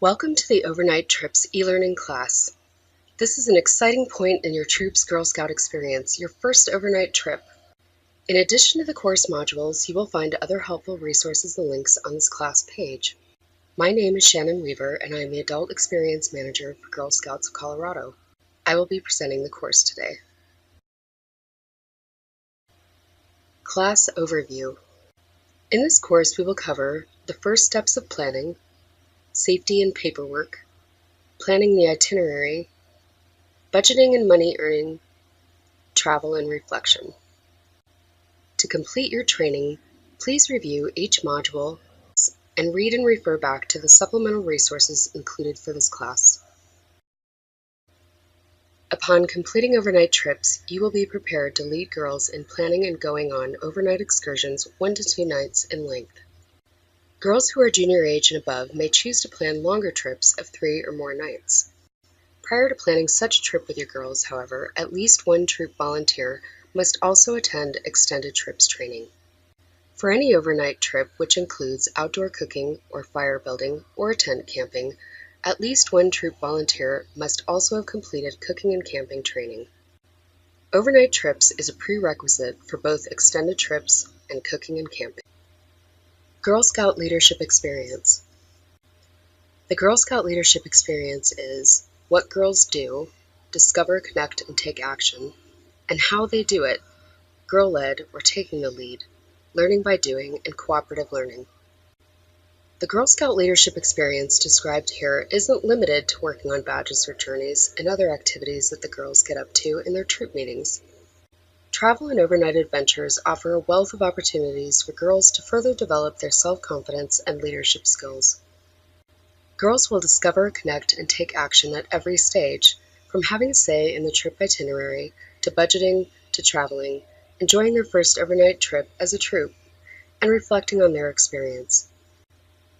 Welcome to the Overnight Trips e-learning class. This is an exciting point in your troop's Girl Scout experience, your first overnight trip. In addition to the course modules, you will find other helpful resources and links on this class page. My name is Shannon Weaver, and I am the Adult Experience Manager for Girl Scouts of Colorado. I will be presenting the course today. Class Overview. In this course, we will cover the first steps of planning, safety and paperwork, planning the itinerary, budgeting and money earning, travel and reflection. To complete your training, please review each module and read and refer back to the supplemental resources included for this class. Upon completing overnight trips, you will be prepared to lead girls in planning and going on overnight excursions 1 to 2 nights in length. Girls who are junior age and above may choose to plan longer trips of 3 or more nights. Prior to planning such a trip with your girls, however, at least one troop volunteer must also attend extended trips training. For any overnight trip, which includes outdoor cooking or fire building or tent camping, at least one troop volunteer must also have completed cooking and camping training. Overnight trips is a prerequisite for both extended trips and cooking and camping. Girl Scout Leadership Experience. The Girl Scout Leadership Experience is what girls do, discover, connect, and take action, and how they do it, girl-led or taking the lead, learning by doing, and cooperative learning. The Girl Scout Leadership Experience described here isn't limited to working on badges or journeys and other activities that the girls get up to in their troop meetings. Travel and overnight adventures offer a wealth of opportunities for girls to further develop their self-confidence and leadership skills. Girls will discover, connect, and take action at every stage, from having a say in the trip itinerary, to budgeting, to traveling, enjoying their first overnight trip as a troop, and reflecting on their experience.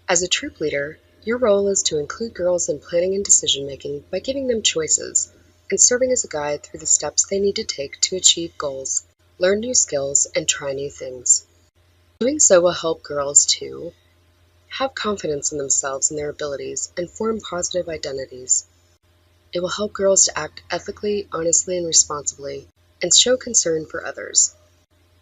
As a troop leader, your role is to include girls in planning and decision-making by giving them choices, and serving as a guide through the steps they need to take to achieve goals, learn new skills, and try new things. Doing so will help girls to have confidence in themselves and their abilities and form positive identities. It will help girls to act ethically, honestly, and responsibly, and show concern for others.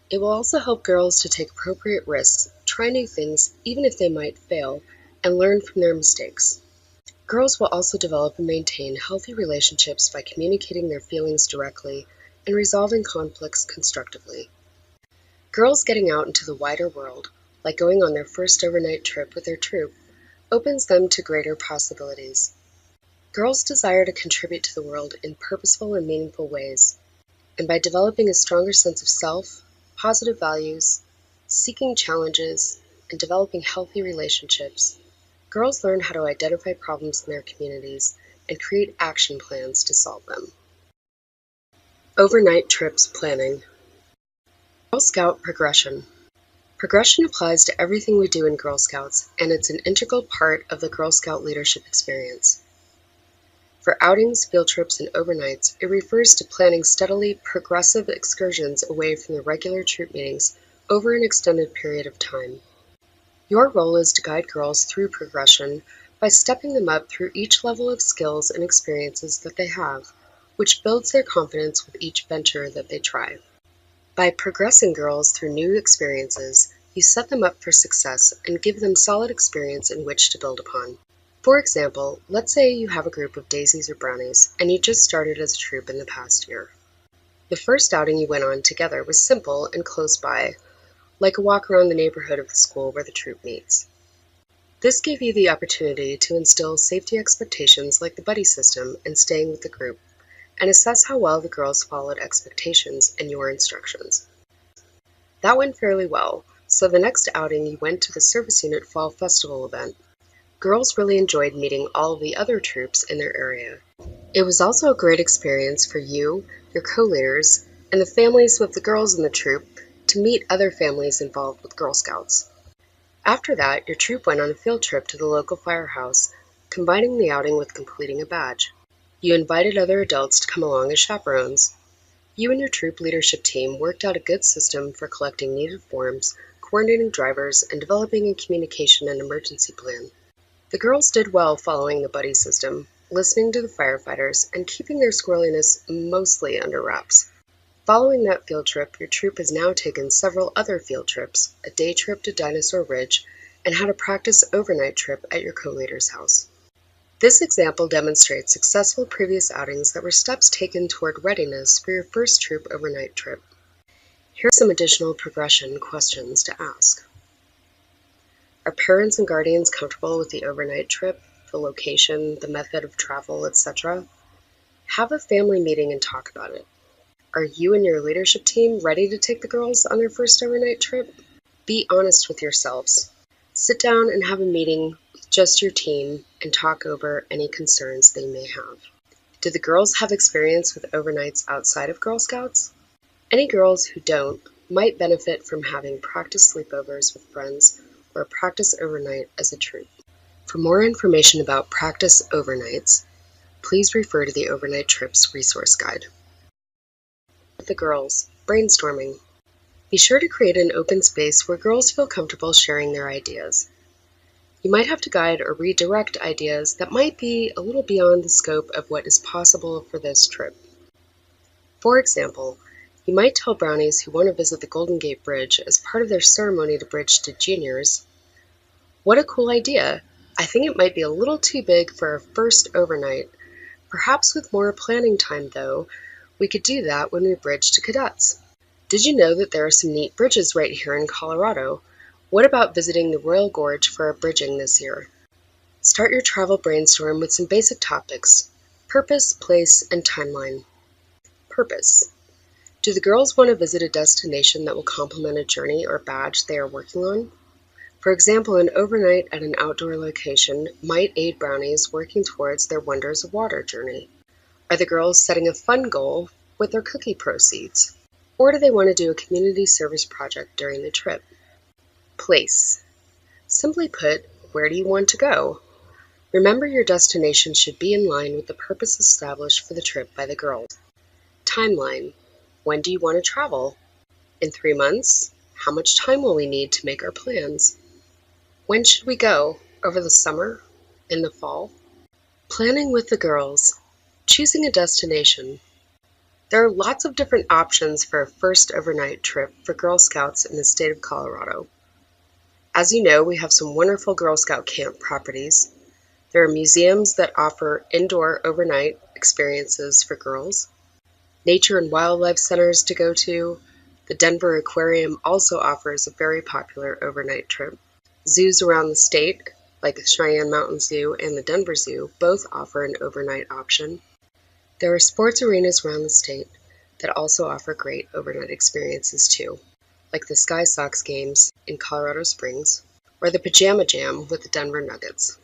It will also help girls to take appropriate risks, try new things even if they might fail, and learn from their mistakes. Girls will also develop and maintain healthy relationships by communicating their feelings directly and resolving conflicts constructively. Girls getting out into the wider world, like going on their first overnight trip with their troop, opens them to greater possibilities. Girls desire to contribute to the world in purposeful and meaningful ways, and by developing a stronger sense of self, positive values, seeking challenges, and developing healthy relationships, girls learn how to identify problems in their communities and create action plans to solve them. Overnight trips planning. Girl Scout progression. Progression applies to everything we do in Girl Scouts, and it's an integral part of the Girl Scout leadership experience. For outings, field trips, and overnights, it refers to planning steadily progressive excursions away from the regular troop meetings over an extended period of time. Your role is to guide girls through progression by stepping them up through each level of skills and experiences that they have, which builds their confidence with each venture that they try. By progressing girls through new experiences, you set them up for success and give them solid experience in which to build upon. For example, let's say you have a group of daisies or brownies, and you just started as a troop in the past year. The first outing you went on together was simple and close by, like a walk around the neighborhood of the school where the troop meets. This gave you the opportunity to instill safety expectations like the buddy system and staying with the group, and assess how well the girls followed expectations and your instructions. That went fairly well, so the next outing you went to the Service Unit Fall Festival event. Girls really enjoyed meeting all of the other troops in their area. It was also a great experience for you, your co-leaders, and the families with the girls in the troop to meet other families involved with Girl Scouts. After that, your troop went on a field trip to the local firehouse, combining the outing with completing a badge. You invited other adults to come along as chaperones. You and your troop leadership team worked out a good system for collecting needed forms, coordinating drivers, and developing a communication and emergency plan. The girls did well following the buddy system, listening to the firefighters, and keeping their squirreliness mostly under wraps. Following that field trip, your troop has now taken several other field trips, a day trip to Dinosaur Ridge, and had a practice overnight trip at your co-leader's house. This example demonstrates successful previous outings that were steps taken toward readiness for your first troop overnight trip. Here are some additional progression questions to ask. Are parents and guardians comfortable with the overnight trip, the location, the method of travel, etc.? Have a family meeting and talk about it. Are you and your leadership team ready to take the girls on their first overnight trip? Be honest with yourselves. Sit down and have a meeting with just your team and talk over any concerns they may have. Do the girls have experience with overnights outside of Girl Scouts? Any girls who don't might benefit from having practice sleepovers with friends or a practice overnight as a troop. For more information about practice overnights, please refer to the Overnight Trips Resource Guide. With the girls, brainstorming. Be sure to create an open space where girls feel comfortable sharing their ideas. You might have to guide or redirect ideas that might be a little beyond the scope of what is possible for this trip. For example, you might tell brownies who want to visit the Golden Gate Bridge as part of their ceremony to bridge to juniors, "What a cool idea! I think it might be a little too big for our first overnight. Perhaps with more planning time, though, we could do that when we bridge to cadets. Did you know that there are some neat bridges right here in Colorado? What about visiting the Royal Gorge for our bridging this year?" Start your travel brainstorm with some basic topics: purpose, place, and timeline. Purpose. Do the girls want to visit a destination that will complement a journey or badge they are working on? For example, an overnight at an outdoor location might aid brownies working towards their Wonders of Water journey. Are the girls setting a fun goal with their cookie proceeds? Or do they want to do a community service project during the trip? Place. Simply put, where do you want to go? Remember, your destination should be in line with the purpose established for the trip by the girls. Timeline. When do you want to travel? In 3 months? How much time will we need to make our plans? When should we go? Over the summer? In the fall? Planning with the girls. Choosing a destination. There are lots of different options for a first overnight trip for Girl Scouts in the state of Colorado. As you know, we have some wonderful Girl Scout camp properties. There are museums that offer indoor overnight experiences for girls, nature and wildlife centers to go to. The Denver Aquarium also offers a very popular overnight trip. Zoos around the state, like the Cheyenne Mountain Zoo and the Denver Zoo, both offer an overnight option. There are sports arenas around the state that also offer great overnight experiences too, like the Sky Sox games in Colorado Springs or the Pajama Jam with the Denver Nuggets.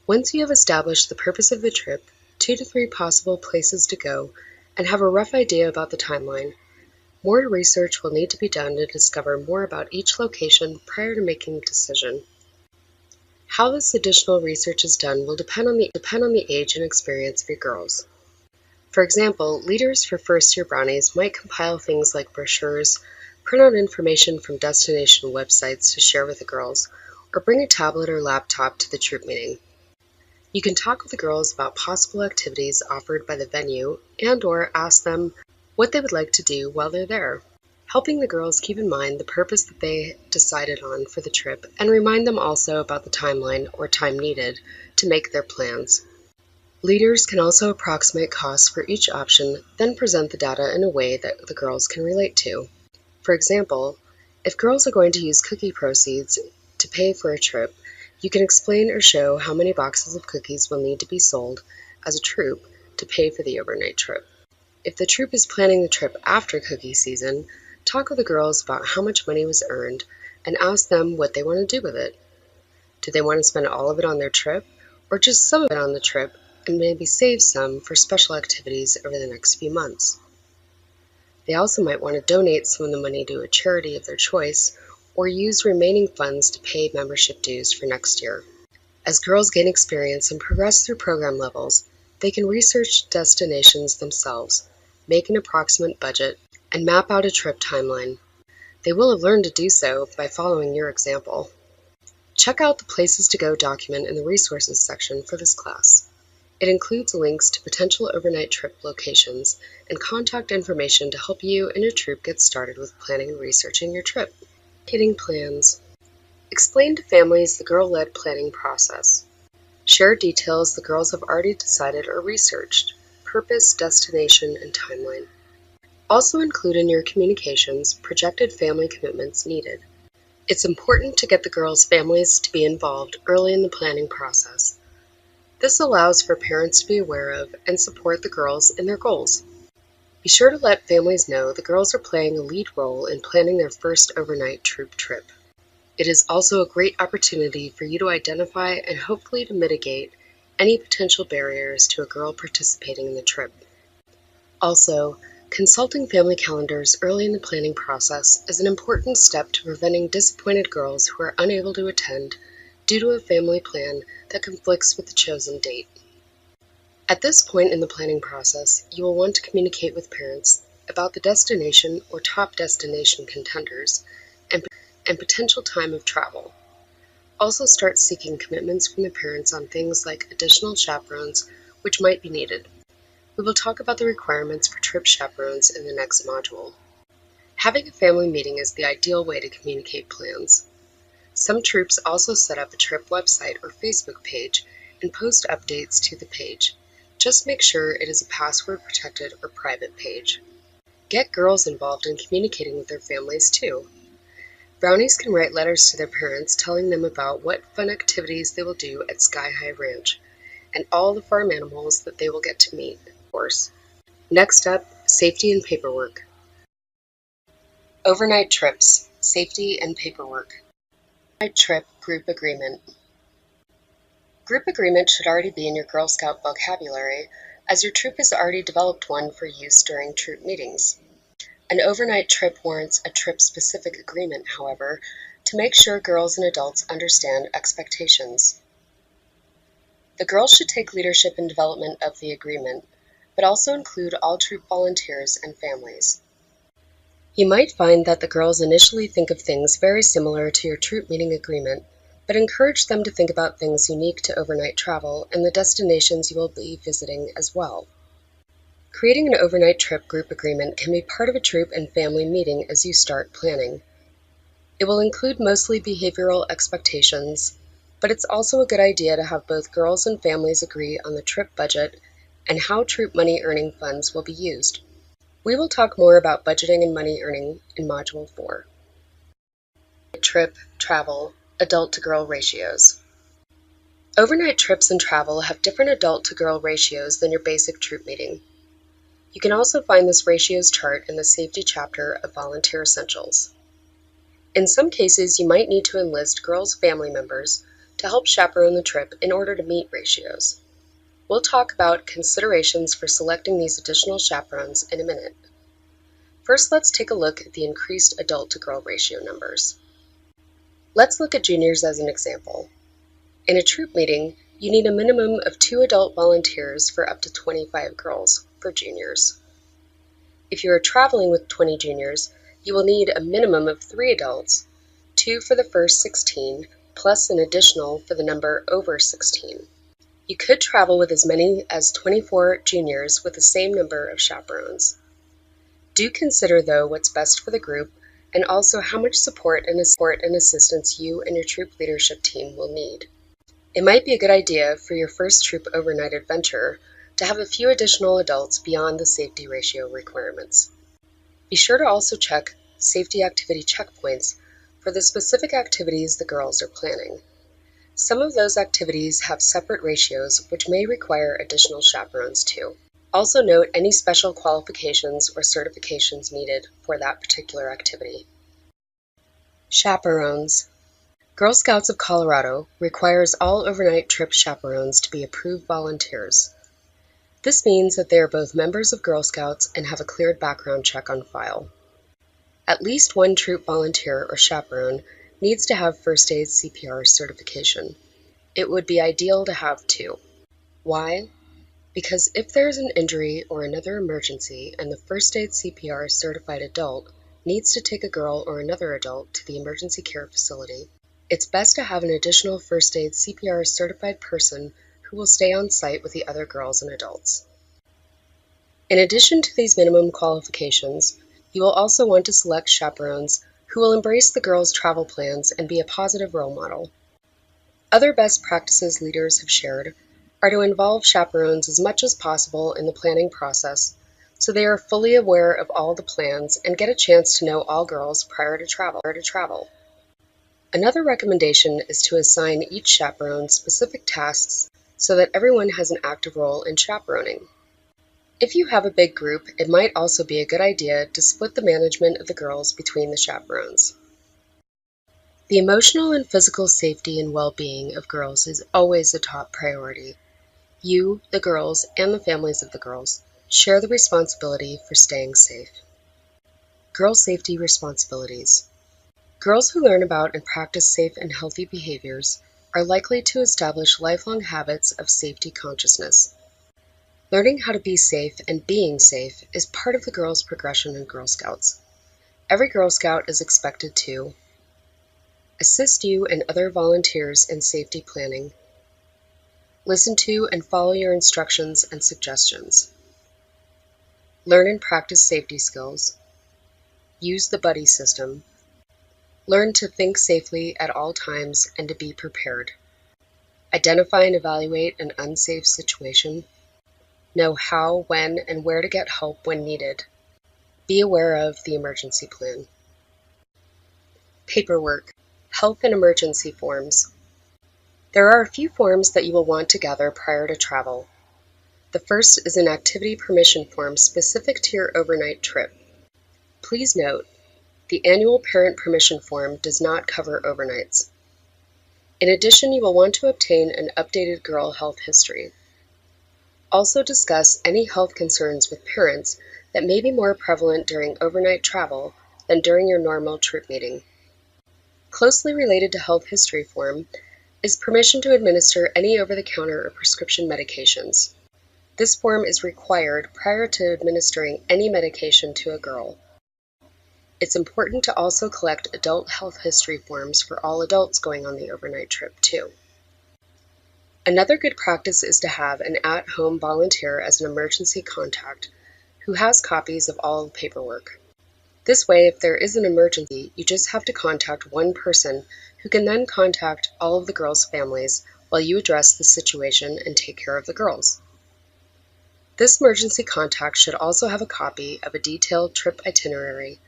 Once you have established the purpose of the trip, 2 to 3 possible places to go, and have a rough idea about the timeline, more research will need to be done to discover more about each location prior to making a decision. How this additional research is done will depend on the age and experience of your girls. For example, leaders for first-year brownies might compile things like brochures, print out information from destination websites to share with the girls, or bring a tablet or laptop to the troop meeting. You can talk with the girls about possible activities offered by the venue and/or ask them what they would like to do while they're there, helping the girls keep in mind the purpose that they decided on for the trip and remind them also about the timeline or time needed to make their plans. Leaders can also approximate costs for each option, then present the data in a way that the girls can relate to. For example, if girls are going to use cookie proceeds to pay for a trip, you can explain or show how many boxes of cookies will need to be sold as a troop to pay for the overnight trip. If the troop is planning the trip after cookie season, talk with the girls about how much money was earned and ask them what they want to do with it. Do they want to spend all of it on their trip, or just some of it on the trip and maybe save some for special activities over the next few months? They also might want to donate some of the money to a charity of their choice or use remaining funds to pay membership dues for next year. As girls gain experience and progress through program levels, they can research destinations themselves, make an approximate budget, and map out a trip timeline. They will have learned to do so by following your example. Check out the Places to Go document in the Resources section for this class. It includes links to potential overnight trip locations and contact information to help you and your troop get started with planning and researching your trip. Communicating plans. Explain to families the girl-led planning process. Share details the girls have already decided or researched, purpose, destination, and timeline. Also include in your communications projected family commitments needed. It's important to get the girls' families to be involved early in the planning process. This allows for parents to be aware of and support the girls in their goals. Be sure to let families know the girls are playing a lead role in planning their first overnight troop trip. It is also a great opportunity for you to identify and hopefully to mitigate any potential barriers to a girl participating in the trip. Also, consulting family calendars early in the planning process is an important step to preventing disappointed girls who are unable to attend due to a family plan that conflicts with the chosen date. At this point in the planning process, you will want to communicate with parents about the destination or top destination contenders and potential time of travel. Also start seeking commitments from the parents on things like additional chaperones, which might be needed. We will talk about the requirements for trip chaperones in the next module. Having a family meeting is the ideal way to communicate plans. Some troops also set up a trip website or Facebook page and post updates to the page. Just make sure it is a password-protected or private page. Get girls involved in communicating with their families too. Brownies can write letters to their parents telling them about what fun activities they will do at Sky High Ranch and all the farm animals that they will get to meet, of course. Next up, safety and paperwork. Overnight trips, safety and paperwork. Overnight trip group agreement. Group agreement should already be in your Girl Scout vocabulary, as your troop has already developed one for use during troop meetings. An overnight trip warrants a trip-specific agreement, however, to make sure girls and adults understand expectations. The girls should take leadership in development of the agreement, but also include all troop volunteers and families. You might find that the girls initially think of things very similar to your troop meeting agreement, but encourage them to think about things unique to overnight travel and the destinations you will be visiting as well. Creating an overnight trip group agreement can be part of a troop and family meeting as you start planning. It will include mostly behavioral expectations, but it's also a good idea to have both girls and families agree on the trip budget and how troop money earning funds will be used. We will talk more about budgeting and money earning in Module 4. Trip, travel, adult-to-girl ratios. Overnight trips and travel have different adult-to-girl ratios than your basic troop meeting. You can also find this ratios chart in the Safety chapter of Volunteer Essentials. In some cases, you might need to enlist girls' family members to help chaperone the trip in order to meet ratios. We'll talk about considerations for selecting these additional chaperones in a minute. First, let's take a look at the increased adult-to-girl ratio numbers. Let's look at juniors as an example. In a troop meeting, you need a minimum of 2 adult volunteers for up to 25 girls for juniors. If you are traveling with 20 juniors, you will need a minimum of 3 adults, 2 for the first 16, plus an additional for the number over 16. You could travel with as many as 24 juniors with the same number of chaperones. Do consider, though, what's best for the group and also how much support and assistance you and your troop leadership team will need. It might be a good idea for your first troop overnight adventure to have a few additional adults beyond the safety ratio requirements. Be sure to also check safety activity checkpoints for the specific activities the girls are planning. Some of those activities have separate ratios which may require additional chaperones too. Also note any special qualifications or certifications needed for that particular activity. Chaperones. Girl Scouts of Colorado requires all overnight trip chaperones to be approved volunteers. This means that they are both members of Girl Scouts and have a cleared background check on file. At least one troop volunteer or chaperone needs to have first aid CPR certification. It would be ideal to have 2. Why? Because if there is an injury or another emergency and the first aid CPR certified adult needs to take a girl or another adult to the emergency care facility, It's best to have an additional first aid CPR certified person who will stay on site with the other girls and adults. In addition to these minimum qualifications, you will also want to select chaperones who will embrace the girls' travel plans and be a positive role model. Other best practices leaders have shared are to involve chaperones as much as possible in the planning process so they are fully aware of all the plans and get a chance to know all girls prior to travel. Another recommendation is to assign each chaperone specific tasks so that everyone has an active role in chaperoning. If you have a big group, it might also be a good idea to split the management of the girls between the chaperones. The emotional and physical safety and well-being of girls is always a top priority. You, the girls, and the families of the girls share the responsibility for staying safe. Girl safety responsibilities. Girls who learn about and practice safe and healthy behaviors are likely to establish lifelong habits of safety consciousness. Learning how to be safe and being safe is part of the girls' progression in Girl Scouts. Every Girl Scout is expected to assist you and other volunteers in safety planning, listen to and follow your instructions and suggestions, learn and practice safety skills, use the buddy system, learn to think safely at all times and to be prepared, identify and evaluate an unsafe situation, know how, when, and where to get help when needed, be aware of the emergency plan. Paperwork, health and emergency forms. There are a few forms that you will want to gather prior to travel. The first is an activity permission form specific to your overnight trip. Please note, the annual parent permission form does not cover overnights. In addition, you will want to obtain an updated girl health history. Also discuss any health concerns with parents that may be more prevalent during overnight travel than during your normal trip meeting. Closely related to health history form is permission to administer any over-the-counter or prescription medications. This form is required prior to administering any medication to a girl. It's important to also collect adult health history forms for all adults going on the overnight trip too. Another good practice is to have an at-home volunteer as an emergency contact who has copies of all the paperwork. This way, if there is an emergency, you just have to contact one person who can then contact all of the girls' families while you address the situation and take care of the girls. This emergency contact should also have a copy of a detailed trip itinerary,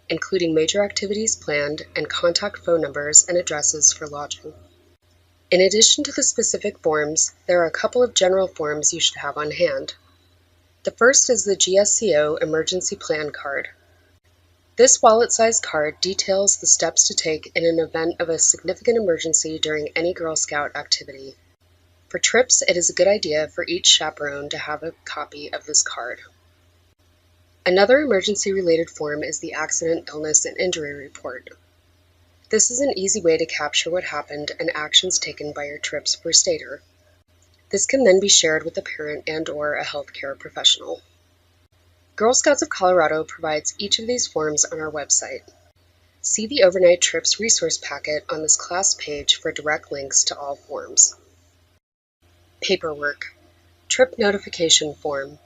including major activities planned and contact phone numbers and addresses for lodging. In addition to the specific forms, there are a couple of general forms you should have on hand. The first is the GSCO Emergency Plan Card. This wallet-sized card details the steps to take in an event of a significant emergency during any Girl Scout activity. For trips, it is a good idea for each chaperone to have a copy of this card. Another emergency-related form is the Accident, Illness, and Injury Report. This is an easy way to capture what happened and actions taken by your trip's first aider. This can then be shared with a parent and/or a healthcare professional. Girl Scouts of Colorado provides each of these forms on our website. See the Overnight Trips resource packet on this class page for direct links to all forms. Paperwork. Trip Notification Form.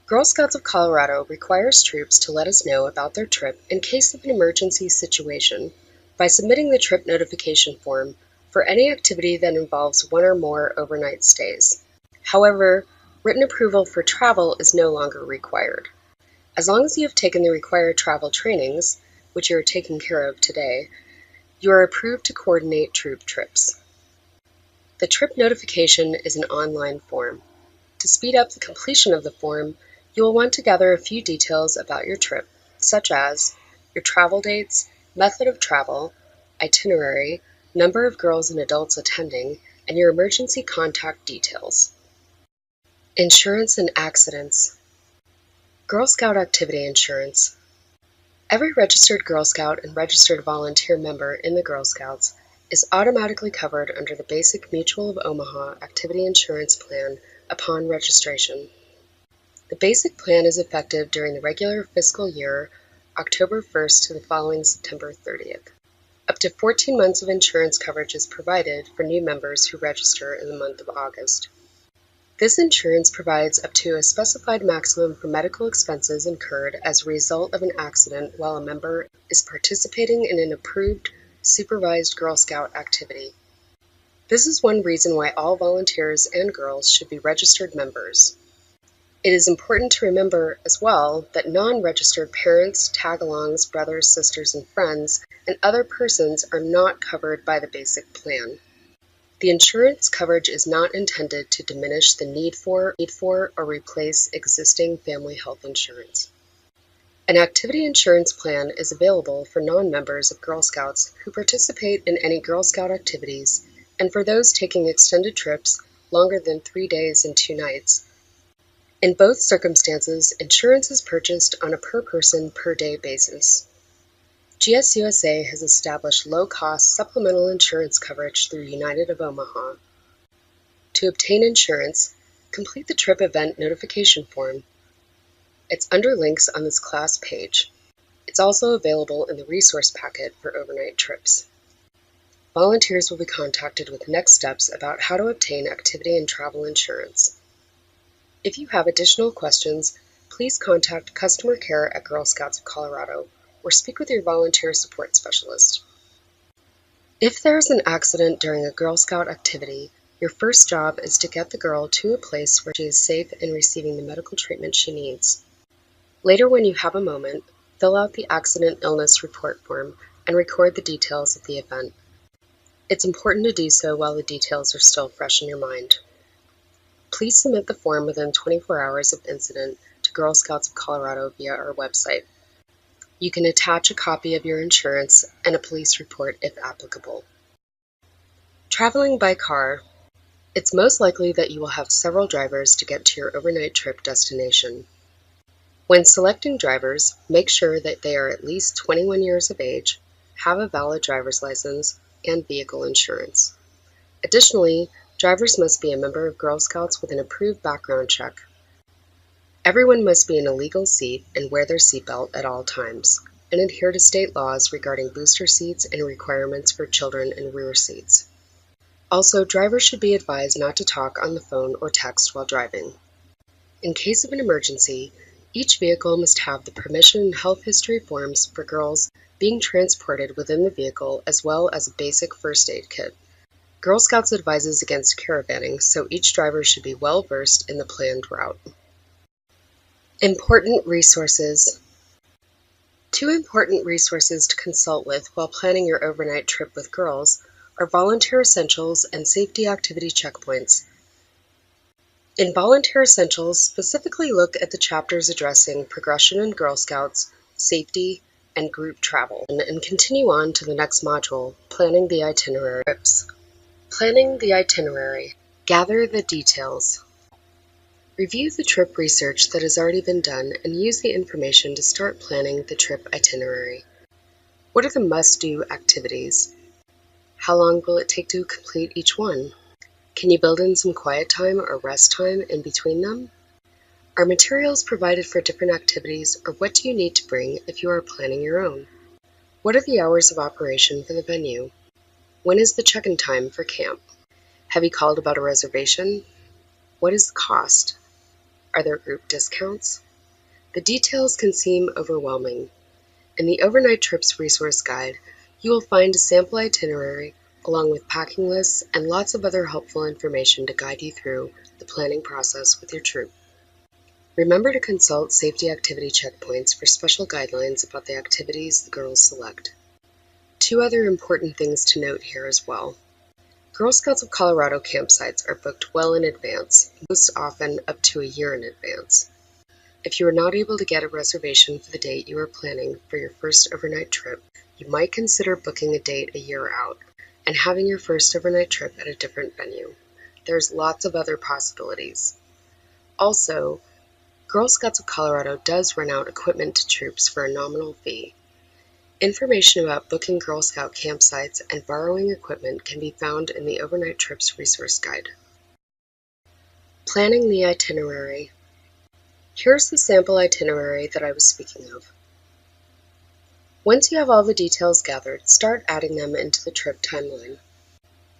Girl Scouts of Colorado requires troops to let us know about their trip in case of an emergency situation by submitting the trip notification form for any activity that involves one or more overnight stays. However, written approval for travel is no longer required. As long as you have taken the required travel trainings, which you are taking care of today, you are approved to coordinate troop trips. The trip notification is an online form. To speed up the completion of the form, you will want to gather a few details about your trip, such as your travel dates, method of travel, itinerary, number of girls and adults attending, and your emergency contact details. Insurance and accidents. Girl Scout activity insurance. Every registered Girl Scout and registered volunteer member in the Girl Scouts is automatically covered under the Basic Mutual of Omaha Activity Insurance Plan upon registration. The basic plan is effective during the regular fiscal year, October 1st to the following September 30th. Up to 14 months of insurance coverage is provided for new members who register in the month of August. This insurance provides up to a specified maximum for medical expenses incurred as a result of an accident while a member is participating in an approved, supervised Girl Scout activity. This is one reason why all volunteers and girls should be registered members. It is important to remember as well that non-registered parents, tag-alongs, brothers, sisters, and friends, and other persons are not covered by the basic plan. The insurance coverage is not intended to diminish the need for or replace existing family health insurance. An activity insurance plan is available for non-members of Girl Scouts who participate in any Girl Scout activities and for those taking extended trips longer than 3 days and 2 nights. In both circumstances, insurance is purchased on a per-person, per-day basis. GSUSA has established low-cost supplemental insurance coverage through United of Omaha. To obtain insurance, complete the trip event notification form. It's under links on this class page. It's also available in the resource packet for overnight trips. Volunteers will be contacted with next steps about how to obtain activity and travel insurance. If you have additional questions, please contact customer care at Girl Scouts of Colorado or speak with your volunteer support specialist. If there is an accident during a Girl Scout activity, your first job is to get the girl to a place where she is safe and receiving the medical treatment she needs. Later, when you have a moment, fill out the accident illness report form and record the details of the event. It's important to do so while the details are still fresh in your mind. Please submit the form within 24 hours of incident to Girl Scouts of Colorado via our website. You can attach a copy of your insurance and a police report if applicable. Traveling by car. It's most likely that you will have several drivers to get to your overnight trip destination. When selecting drivers, make sure that they are at least 21 years of age, have a valid driver's license, and vehicle insurance. Additionally, drivers must be a member of Girl Scouts with an approved background check. Everyone must be in a legal seat and wear their seatbelt at all times, and adhere to state laws regarding booster seats and requirements for children in rear seats. Also, drivers should be advised not to talk on the phone or text while driving. In case of an emergency, each vehicle must have the permission and health history forms for girls being transported within the vehicle as well as a basic first aid kit. Girl Scouts advises against caravanning, so each driver should be well versed in the planned route. Important resources. 2 important resources to consult with while planning your overnight trip with girls are Volunteer Essentials and Safety Activity Checkpoints. In Volunteer Essentials, specifically look at the chapters addressing progression in Girl Scouts, safety, and group travel, and continue on to the next module, Planning the Itinerary. Planning the itinerary. Gather the details. Review the trip research that has already been done and use the information to start planning the trip itinerary. What are the must-do activities? How long will it take to complete each one? Can you build in some quiet time or rest time in between them? Are materials provided for different activities, or what do you need to bring if you are planning your own? What are the hours of operation for the venue? When is the check-in time for camp? Have you called about a reservation? What is the cost? Are there group discounts? The details can seem overwhelming. In the Overnight Trips Resource Guide, you will find a sample itinerary along with packing lists and lots of other helpful information to guide you through the planning process with your troop. Remember to consult safety activity checkpoints for special guidelines about the activities the girls select. 2 other important things to note here as well. Girl Scouts of Colorado campsites are booked well in advance, most often up to a year in advance. If you are not able to get a reservation for the date you are planning for your first overnight trip, you might consider booking a date a year out and having your first overnight trip at a different venue. There's lots of other possibilities. Also, Girl Scouts of Colorado does rent out equipment to troops for a nominal fee. Information about booking Girl Scout campsites and borrowing equipment can be found in the Overnight Trips Resource Guide. Planning the itinerary. Here's the sample itinerary that I was speaking of. Once you have all the details gathered, start adding them into the trip timeline.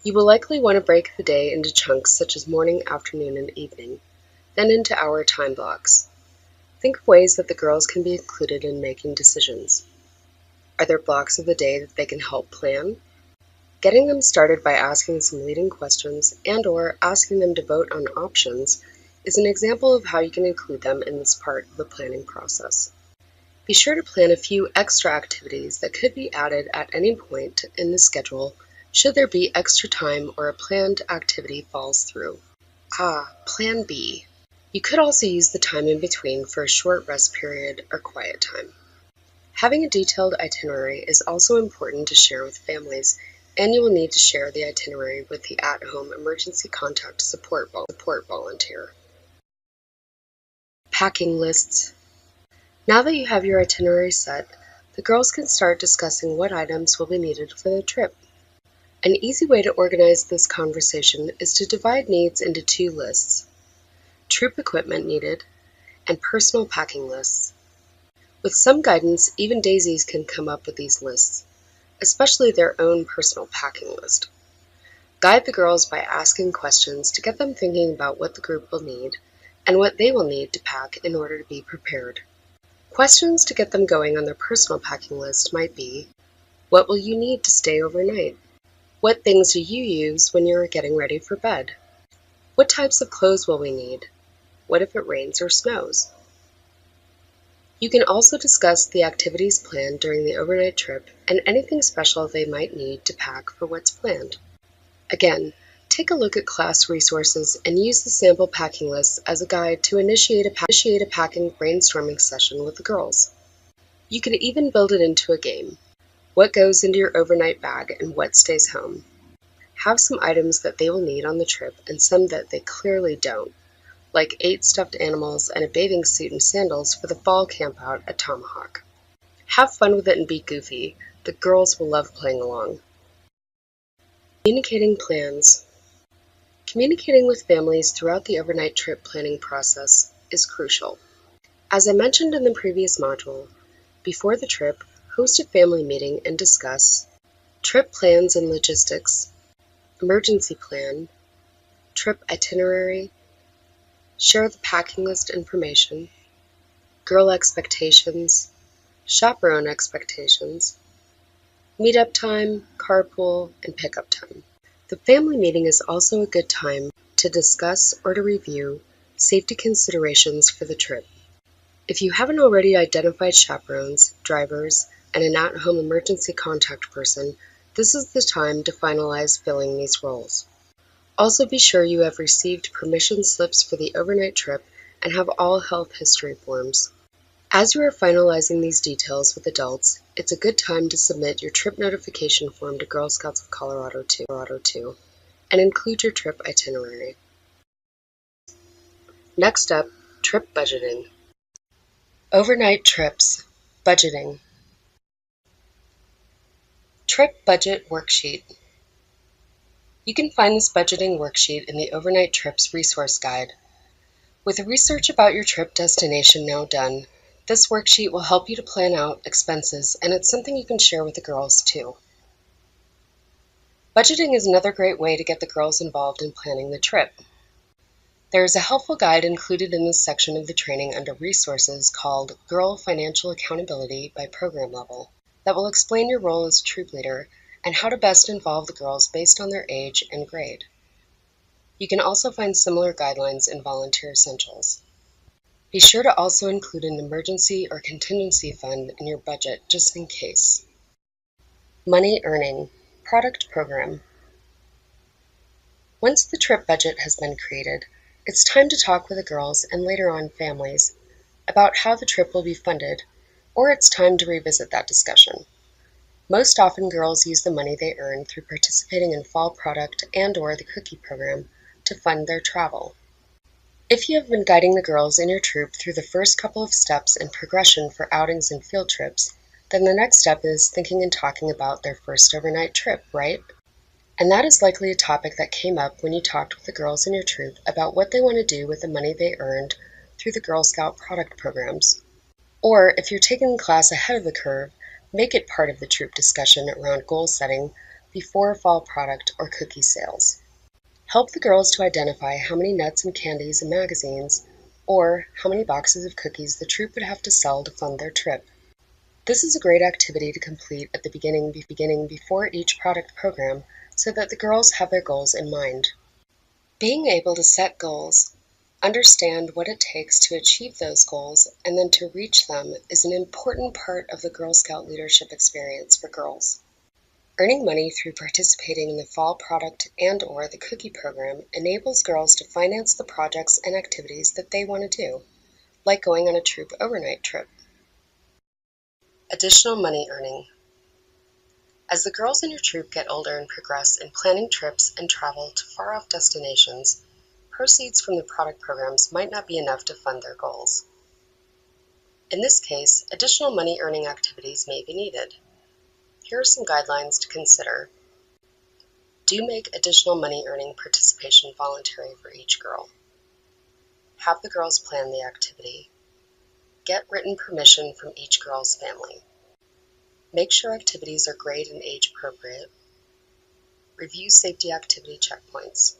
You will likely want to break the day into chunks such as morning, afternoon, and evening, then into hour time blocks. Think of ways that the girls can be included in making decisions. Are there blocks of the day that they can help plan? Getting them started by asking some leading questions and/or asking them to vote on options is an example of how you can include them in this part of the planning process. Be sure to plan a few extra activities that could be added at any point in the schedule should there be extra time or a planned activity falls through. Plan B. You could also use the time in between for a short rest period or quiet time. Having a detailed itinerary is also important to share with families, and you will need to share the itinerary with the at-home emergency contact support volunteer. Packing lists. Now that you have your itinerary set, the girls can start discussing what items will be needed for the trip. An easy way to organize this conversation is to divide needs into two lists: troop equipment needed and personal packing lists. With some guidance, even daisies can come up with these lists, especially their own personal packing list. Guide the girls by asking questions to get them thinking about what the group will need and what they will need to pack in order to be prepared. Questions to get them going on their personal packing list might be: what will you need to stay overnight? What things do you use when you're getting ready for bed? What types of clothes will we need? What if it rains or snows? You can also discuss the activities planned during the overnight trip and anything special they might need to pack for what's planned. Again, take a look at class resources and use the sample packing list as a guide to initiate a packing brainstorming session with the girls. You can even build it into a game. What goes into your overnight bag and what stays home? Have some items that they will need on the trip and some that they clearly don't, like 8 stuffed animals and a bathing suit and sandals for the fall campout at Tomahawk. Have fun with it and be goofy. The girls will love playing along. Communicating plans. Communicating with families throughout the overnight trip planning process is crucial. As I mentioned in the previous module, before the trip, host a family meeting and discuss trip plans and logistics, emergency plan, trip itinerary, share the packing list information, girl expectations, chaperone expectations, meetup time, carpool, and pickup time. The family meeting is also a good time to discuss or to review safety considerations for the trip. If you haven't already identified chaperones, drivers, and an at-home emergency contact person, this is the time to finalize filling these roles. Also be sure you have received permission slips for the overnight trip and have all health history forms. As you are finalizing these details with adults, it's a good time to submit your trip notification form to Girl Scouts of Colorado 2 and include your trip itinerary. Next up, trip budgeting. Overnight trips, budgeting. Trip budget worksheet. You can find this budgeting worksheet in the Overnight Trips resource guide. With the research about your trip destination now done, this worksheet will help you to plan out expenses, and it's something you can share with the girls too. Budgeting is another great way to get the girls involved in planning the trip. There is a helpful guide included in this section of the training under Resources called Girl Financial Accountability by Program Level that will explain your role as troop leader and how to best involve the girls based on their age and grade. You can also find similar guidelines in Volunteer Essentials. Be sure to also include an emergency or contingency fund in your budget just in case. Money earning, product program. Once the trip budget has been created, it's time to talk with the girls and later on families about how the trip will be funded, or it's time to revisit that discussion. Most often girls use the money they earn through participating in fall product and/or the cookie program to fund their travel. If you have been guiding the girls in your troop through the first couple of steps in progression for outings and field trips, then the next step is thinking and talking about their first overnight trip, right? And that is likely a topic that came up when you talked with the girls in your troop about what they want to do with the money they earned through the Girl Scout product programs. Or if you're taking the class ahead of the curve, Make it part of the troop discussion around goal setting before fall product or cookie sales. Help the girls to identify how many nuts and candies and magazines, or how many boxes of cookies the troop would have to sell to fund their trip. This is a great activity to complete at the beginning before each product program so that the girls have their goals in mind. Being able to set goals, understand what it takes to achieve those goals, and then to reach them is an important part of the Girl Scout leadership experience for girls. Earning money through participating in the fall product and/or the cookie program enables girls to finance the projects and activities that they want to do, like going on a troop overnight trip. Additional money earning. As the girls in your troop get older and progress in planning trips and travel to far-off destinations, proceeds from the product programs might not be enough to fund their goals. In this case, additional money-earning activities may be needed. Here are some guidelines to consider. Do make additional money-earning participation voluntary for each girl. Have the girls plan the activity. Get written permission from each girl's family. Make sure activities are grade and age appropriate. Review safety activity checkpoints.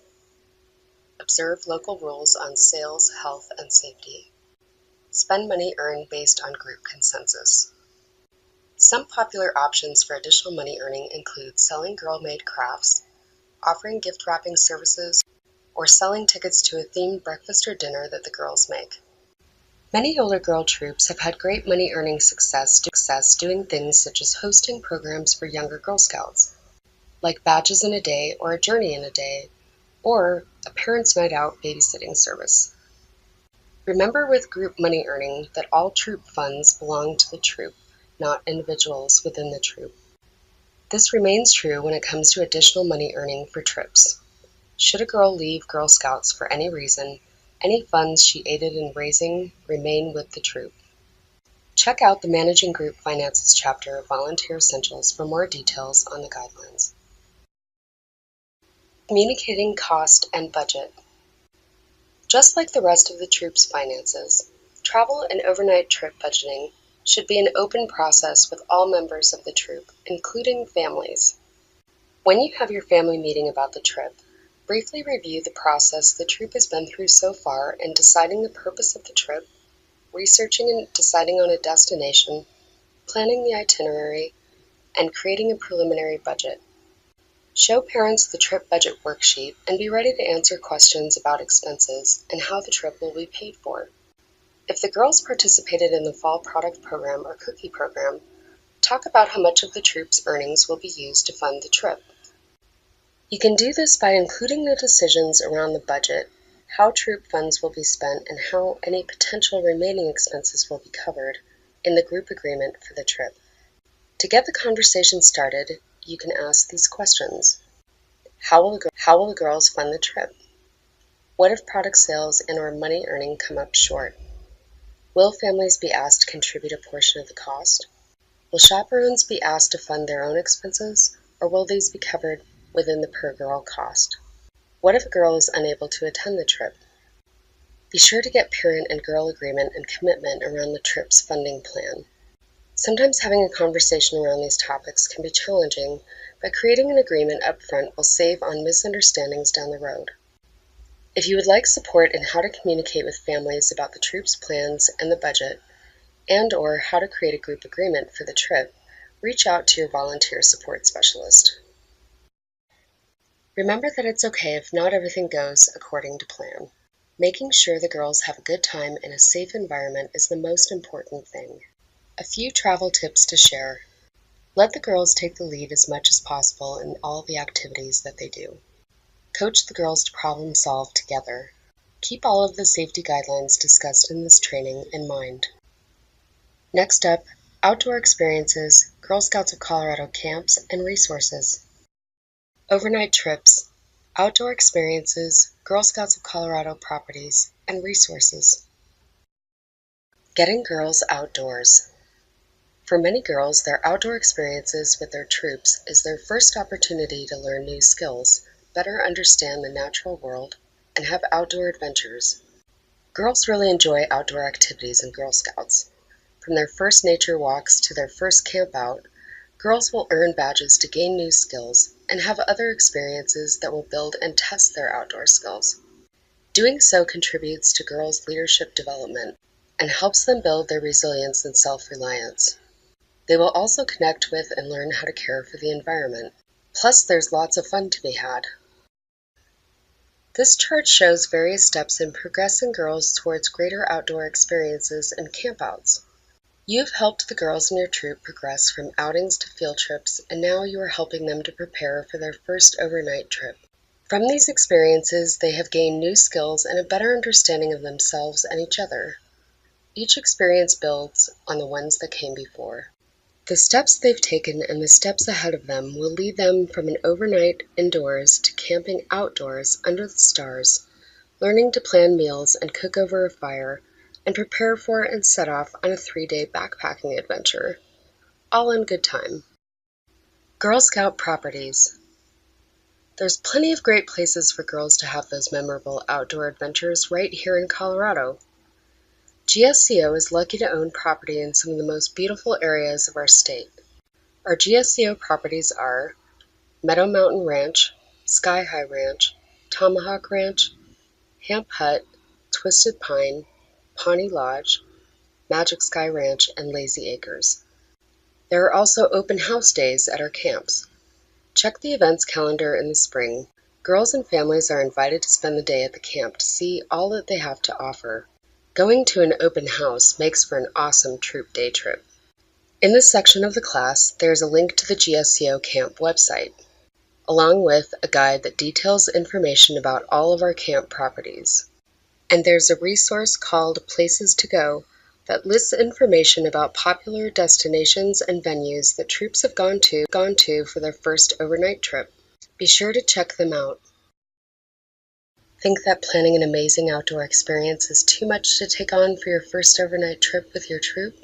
Observe local rules on sales, health, and safety. Spend money earned based on group consensus. Some popular options for additional money earning include selling girl-made crafts, offering gift wrapping services, or selling tickets to a themed breakfast or dinner that the girls make. Many older girl troops have had great money earning success doing things such as hosting programs for younger Girl Scouts, like Badges in a Day or a Journey in a Day, or a Parents' Night Out babysitting service. Remember with group money earning that all troop funds belong to the troop, not individuals within the troop. This remains true when it comes to additional money earning for trips. Should a girl leave Girl Scouts for any reason, any funds she aided in raising remain with the troop. Check out the Managing Group Finances chapter of Volunteer Essentials for more details on the guidelines. Communicating cost and budget. Just like the rest of the troop's finances, travel and overnight trip budgeting should be an open process with all members of the troop, including families. When you have your family meeting about the trip, briefly review the process the troop has been through so far in deciding the purpose of the trip, researching and deciding on a destination, planning the itinerary, and creating a preliminary budget. Show parents the trip budget worksheet and be ready to answer questions about expenses and how the trip will be paid for. If the girls participated in the fall product program or cookie program, talk about how much of the troop's earnings will be used to fund the trip. You can do this by including the decisions around the budget, how troop funds will be spent, and how any potential remaining expenses will be covered in the group agreement for the trip. To get the conversation started, you can ask these questions. How will the girls fund the trip? What if product sales and/or money earning come up short? Will families be asked to contribute a portion of the cost? Will chaperones be asked to fund their own expenses, or will these be covered within the per-girl cost? What if a girl is unable to attend the trip? Be sure to get parent and girl agreement and commitment around the trip's funding plan. Sometimes having a conversation around these topics can be challenging, but creating an agreement up front will save on misunderstandings down the road. If you would like support in how to communicate with families about the troop's plans and the budget, and/or how to create a group agreement for the trip, reach out to your volunteer support specialist. Remember that it's okay if not everything goes according to plan. Making sure the girls have a good time in a safe environment is the most important thing. A few travel tips to share. Let the girls take the lead as much as possible in all the activities that they do. Coach the girls to problem solve together. Keep all of the safety guidelines discussed in this training in mind. Next up, outdoor experiences, Girl Scouts of Colorado camps and resources. Overnight trips, outdoor experiences, Girl Scouts of Colorado properties, and resources. Getting girls outdoors. For many girls, their outdoor experiences with their troops is their first opportunity to learn new skills, better understand the natural world, and have outdoor adventures. Girls really enjoy outdoor activities in Girl Scouts. From their first nature walks to their first camp out, girls will earn badges to gain new skills and have other experiences that will build and test their outdoor skills. Doing so contributes to girls' leadership development and helps them build their resilience and self-reliance. They will also connect with and learn how to care for the environment. Plus, there's lots of fun to be had. This chart shows various steps in progressing girls towards greater outdoor experiences and campouts. You've helped the girls in your troop progress from outings to field trips, and now you are helping them to prepare for their first overnight trip. From these experiences, they have gained new skills and a better understanding of themselves and each other. Each experience builds on the ones that came before. The steps they've taken and the steps ahead of them will lead them from an overnight indoors to camping outdoors under the stars, learning to plan meals and cook over a fire, and prepare for and set off on a 3-day backpacking adventure, all in good time. Girl Scout properties. There's plenty of great places for girls to have those memorable outdoor adventures right here in Colorado. GSCO is lucky to own property in some of the most beautiful areas of our state. Our GSCO properties are Meadow Mountain Ranch, Sky High Ranch, Tomahawk Ranch, Hamp Hut, Twisted Pine, Pawnee Lodge, Magic Sky Ranch, and Lazy Acres. There are also open house days at our camps. Check the events calendar in the spring. Girls and families are invited to spend the day at the camp to see all that they have to offer. Going to an open house makes for an awesome troop day trip. In this section of the class, there is a link to the GSCO camp website, along with a guide that details information about all of our camp properties. And there's a resource called Places to Go that lists information about popular destinations and venues that troops have gone to for their first overnight trip. Be sure to check them out. Think that planning an amazing outdoor experience is too much to take on for your first overnight trip with your troop?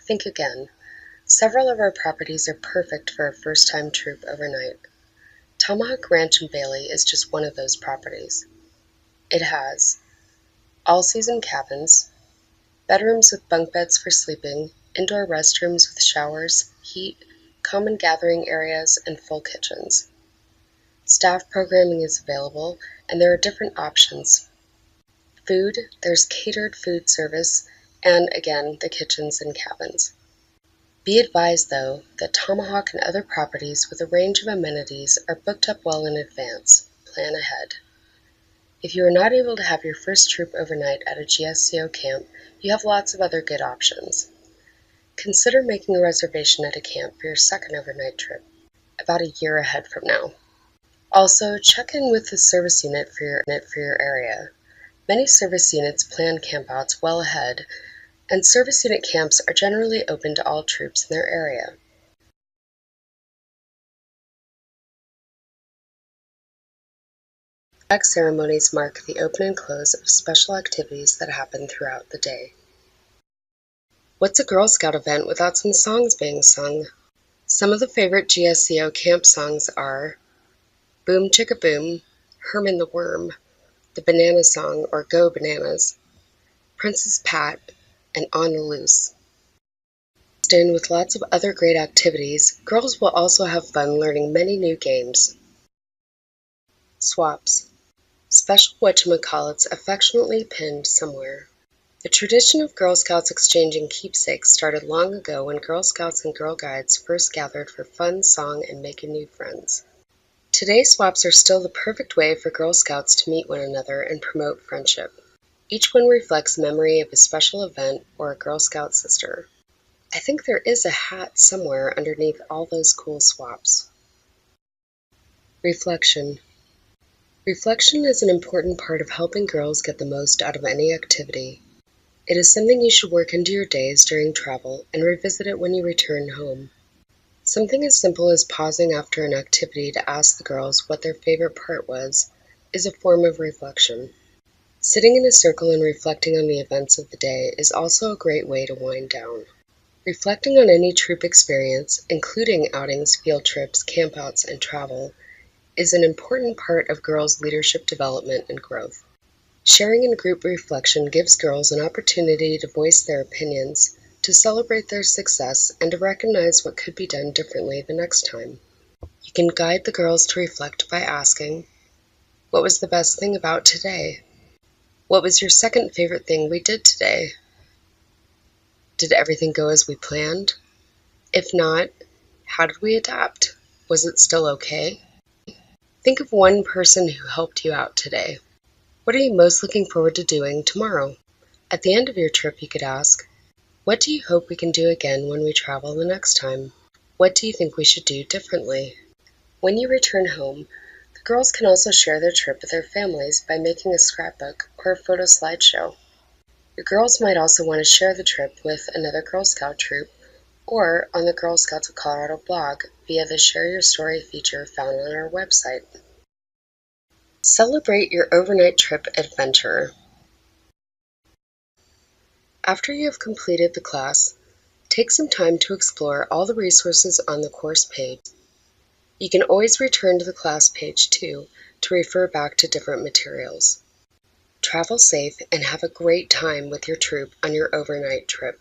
Think again. Several of our properties are perfect for a first-time troop overnight. Tomahawk Ranch in Bailey is just one of those properties. It has all-season cabins, bedrooms with bunk beds for sleeping, indoor restrooms with showers, heat, common gathering areas, and full kitchens. Staff programming is available, and there are different options. Food, there's catered food service, and again, the kitchens and cabins. Be advised, though, that Tomahawk and other properties with a range of amenities are booked up well in advance. Plan ahead. If you are not able to have your first troop overnight at a GSCO camp, you have lots of other good options. Consider making a reservation at a camp for your second overnight trip, about a year ahead from now. Also, check in with the service unit for your area. Many service units plan campouts well ahead, and service unit camps are generally open to all troops in their area. Flag ceremonies mark the open and close of special activities that happen throughout the day. What's a Girl Scout event without some songs being sung? Some of the favorite GSCO camp songs are Boom Chicka Boom, Herman the Worm, The Banana Song or Go Bananas, Princess Pat, and On the Loose. In with lots of other great activities, girls will also have fun learning many new games. Swaps. Special whatchamacallits affectionately pinned somewhere. The tradition of Girl Scouts exchanging keepsakes started long ago when Girl Scouts and Girl Guides first gathered for fun, song, and making new friends. Today, swaps are still the perfect way for Girl Scouts to meet one another and promote friendship. Each one reflects memory of a special event or a Girl Scout sister. I think there is a hat somewhere underneath all those cool swaps. Reflection. Reflection is an important part of helping girls get the most out of any activity. It is something you should work into your days during travel and revisit it when you return home. Something as simple as pausing after an activity to ask the girls what their favorite part was is a form of reflection. Sitting in a circle and reflecting on the events of the day is also a great way to wind down. Reflecting on any troop experience, including outings, field trips, campouts, and travel, is an important part of girls' leadership development and growth. Sharing in group reflection gives girls an opportunity to voice their opinions, to celebrate their success and to recognize what could be done differently the next time. You can guide the girls to reflect by asking, "What was the best thing about today? What was your second favorite thing we did today? Did everything go as we planned? If not, how did we adapt? Was it still okay?" Think of one person who helped you out today. What are you most looking forward to doing tomorrow? At the end of your trip, you could ask, "What do you hope we can do again when we travel the next time? What do you think we should do differently?" When you return home, the girls can also share their trip with their families by making a scrapbook or a photo slideshow. Your girls might also want to share the trip with another Girl Scout troop or on the Girl Scouts of Colorado blog via the Share Your Story feature found on our website. Celebrate your overnight trip adventure. After you have completed the class, take some time to explore all the resources on the course page. You can always return to the class page too to refer back to different materials. Travel safe and have a great time with your troop on your overnight trip.